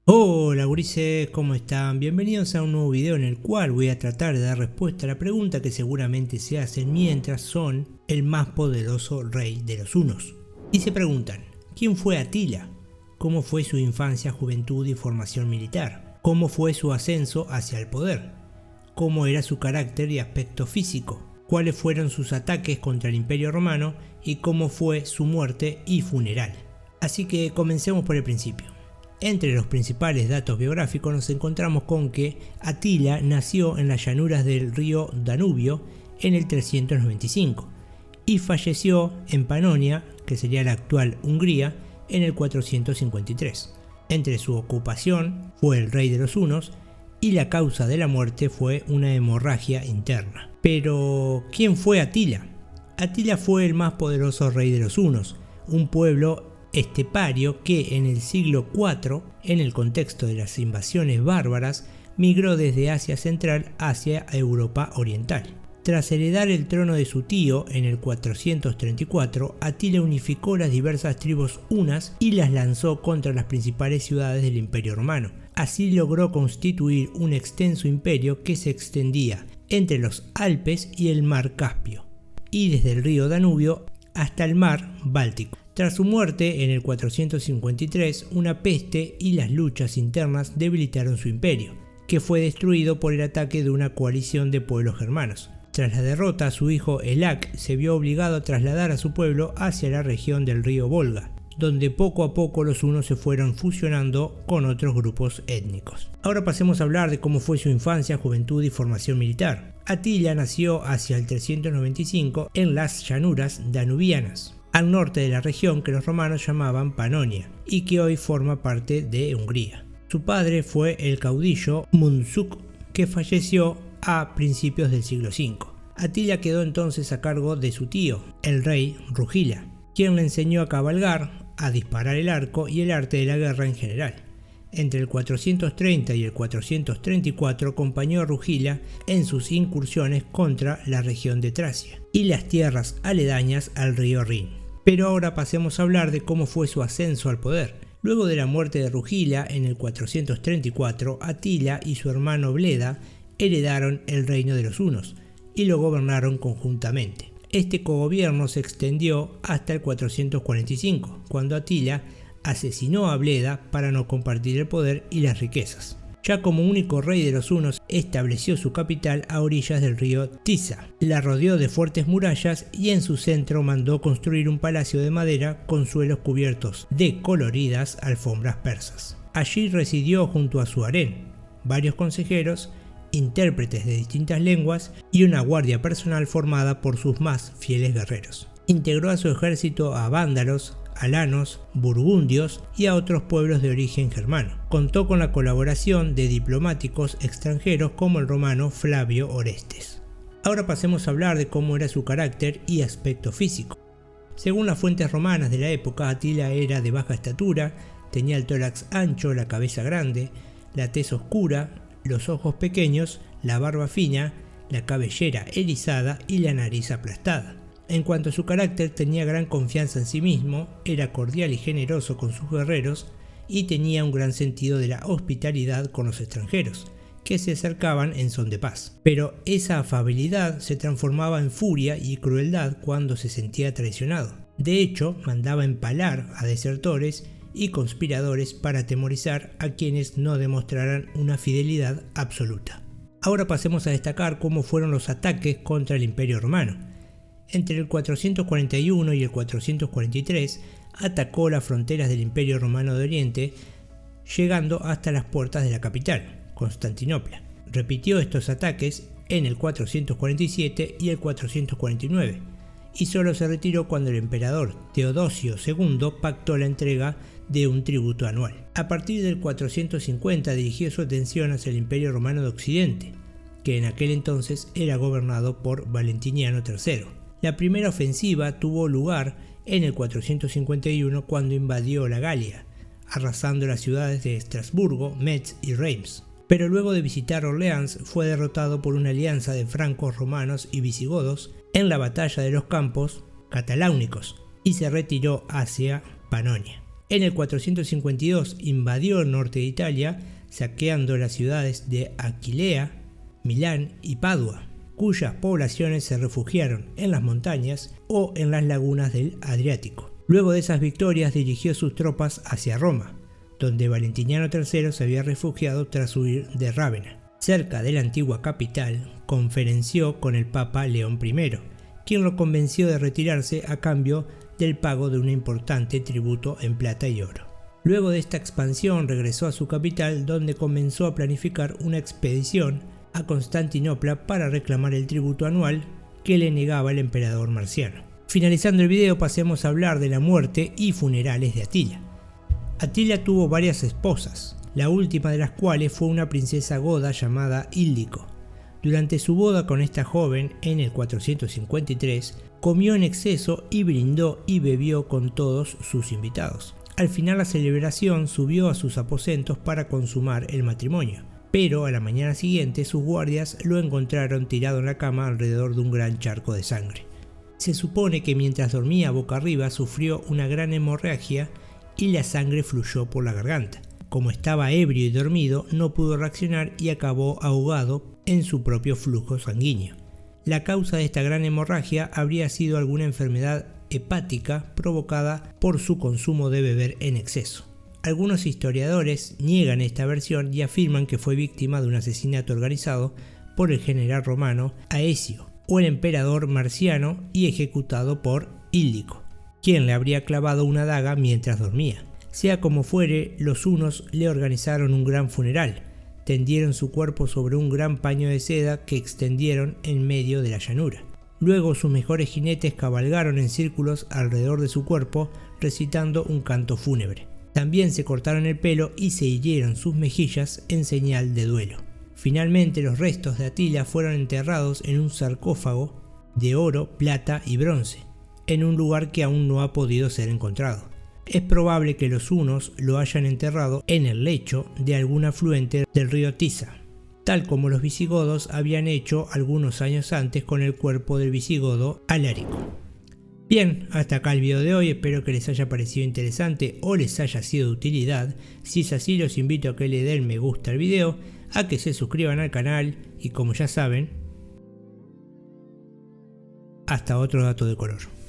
Hola gurises, ¿cómo están? Bienvenidos a un nuevo video en el cual voy a tratar de dar respuesta a la pregunta que seguramente se hacen mientras son el más poderoso rey de los hunos. Y se preguntan, ¿quién fue Atila? ¿Cómo fue su infancia, juventud y formación militar? ¿Cómo fue su ascenso hacia el poder? ¿Cómo era su carácter y aspecto físico? ¿Cuáles fueron sus ataques contra el Imperio Romano? ¿Y cómo fue su muerte y funeral? Así que comencemos por el principio. Entre los principales datos biográficos nos encontramos con que Atila nació en las llanuras del río Danubio en el 395 y falleció en Panonia, que sería la actual Hungría, en el 453. Entre su ocupación fue el rey de los hunos y la causa de la muerte fue una hemorragia interna. Pero, ¿quién fue Atila? Atila fue el más poderoso rey de los hunos, un pueblo estepario que en el siglo IV, en el contexto de las invasiones bárbaras, migró desde Asia Central hacia Europa Oriental. Tras heredar el trono de su tío en el 434, Atila unificó las diversas tribus hunas y las lanzó contra las principales ciudades del Imperio Romano. Así logró constituir un extenso imperio que se extendía entre los Alpes y el mar Caspio, y desde el río Danubio hasta el mar Báltico. Tras su muerte en el 453, una peste y las luchas internas debilitaron su imperio, que fue destruido por el ataque de una coalición de pueblos germanos. Tras la derrota, su hijo Elac se vio obligado a trasladar a su pueblo hacia la región del río Volga, donde poco a poco los hunos se fueron fusionando con otros grupos étnicos. Ahora pasemos a hablar de cómo fue su infancia, juventud y formación militar. Atila nació hacia el 395 en las llanuras danubianas, al norte de la región que los romanos llamaban Panonia y que hoy forma parte de Hungría. Su padre fue el caudillo Mundzuk, que falleció a principios del siglo V. Atila quedó entonces a cargo de su tío, el rey Rugila, quien le enseñó a cabalgar, a disparar el arco y el arte de la guerra en general. Entre el 430 y el 434 acompañó a Rugila en sus incursiones contra la región de Tracia y las tierras aledañas al río Rin. Pero ahora pasemos a hablar de cómo fue su ascenso al poder. Luego de la muerte de Rugila en el 434, Atila y su hermano Bleda heredaron el reino de los hunos y lo gobernaron conjuntamente. Este cogobierno se extendió hasta el 445, cuando Atila asesinó a Bleda para no compartir el poder y las riquezas. Ya como único rey de los hunos, estableció su capital a orillas del río Tisa, la rodeó de fuertes murallas y en su centro mandó construir un palacio de madera con suelos cubiertos de coloridas alfombras persas. Allí residió junto a su harén, varios consejeros, intérpretes de distintas lenguas y una guardia personal formada por sus más fieles guerreros. Integró a su ejército a vándalos, alanos, burgundios y a otros pueblos de origen germano. Contó con la colaboración de diplomáticos extranjeros como el romano Flavio Orestes. Ahora pasemos a hablar de cómo era su carácter y aspecto físico. Según las fuentes romanas de la época, Atila era de baja estatura, tenía el tórax ancho, la cabeza grande, la tez oscura, los ojos pequeños, la barba fina, la cabellera erizada y la nariz aplastada. En cuanto a su carácter, tenía gran confianza en sí mismo, era cordial y generoso con sus guerreros y tenía un gran sentido de la hospitalidad con los extranjeros, que se acercaban en son de paz. Pero esa afabilidad se transformaba en furia y crueldad cuando se sentía traicionado. De hecho, mandaba empalar a desertores y conspiradores para atemorizar a quienes no demostraran una fidelidad absoluta. Ahora pasemos a destacar cómo fueron los ataques contra el Imperio Romano. Entre el 441 y el 443 atacó las fronteras del Imperio Romano de Oriente, llegando hasta las puertas de la capital, Constantinopla. Repitió estos ataques en el 447 y el 449, y solo se retiró cuando el emperador Teodosio II pactó la entrega de un tributo anual. A partir del 450 dirigió su atención hacia el Imperio Romano de Occidente, que en aquel entonces era gobernado por Valentiniano III. La primera ofensiva tuvo lugar en el 451 cuando invadió la Galia, arrasando las ciudades de Estrasburgo, Metz y Reims. Pero luego de visitar Orleans fue derrotado por una alianza de francos, romanos y visigodos en la batalla de los campos cataláunicos y se retiró hacia Panonia. En el 452 invadió el norte de Italia, saqueando las ciudades de Aquilea, Milán y Padua, cuyas poblaciones se refugiaron en las montañas o en las lagunas del Adriático. Luego de esas victorias dirigió sus tropas hacia Roma, donde Valentiniano III se había refugiado tras huir de Rávena. Cerca de la antigua capital, conferenció con el Papa León I, quien lo convenció de retirarse a cambio del pago de un importante tributo en plata y oro. Luego de esta expansión regresó a su capital, donde comenzó a planificar una expedición a Constantinopla para reclamar el tributo anual que le negaba el emperador Marciano. Finalizando el video, pasemos a hablar de la muerte y funerales de Atila. Atila tuvo varias esposas, la última de las cuales fue una princesa goda llamada Íldico. Durante su boda con esta joven, en el 453, comió en exceso y brindó y bebió con todos sus invitados. Al final la celebración subió a sus aposentos para consumar el matrimonio, pero a la mañana siguiente sus guardias lo encontraron tirado en la cama alrededor de un gran charco de sangre. Se supone que mientras dormía boca arriba sufrió una gran hemorragia y la sangre fluyó por la garganta. Como estaba ebrio y dormido, no pudo reaccionar y acabó ahogado en su propio flujo sanguíneo. La causa de esta gran hemorragia habría sido alguna enfermedad hepática provocada por su consumo de beber en exceso. Algunos historiadores niegan esta versión y afirman que fue víctima de un asesinato organizado por el general romano Aecio o el emperador Marciano y ejecutado por Íldico, quien le habría clavado una daga mientras dormía. Sea como fuere, los hunos le organizaron un gran funeral, tendieron su cuerpo sobre un gran paño de seda que extendieron en medio de la llanura. Luego sus mejores jinetes cabalgaron en círculos alrededor de su cuerpo recitando un canto fúnebre. También se cortaron el pelo y se hirieron sus mejillas en señal de duelo. Finalmente los restos de Atila fueron enterrados en un sarcófago de oro, plata y bronce, en un lugar que aún no ha podido ser encontrado. Es probable que los hunos lo hayan enterrado en el lecho de algún afluente del río Tisa, tal como los visigodos habían hecho algunos años antes con el cuerpo del visigodo Alárico. Bien, hasta acá el video de hoy, espero que les haya parecido interesante o les haya sido de utilidad. Si es así, los invito a que le den me gusta al video, a que se suscriban al canal y, como ya saben, hasta otro dato de color.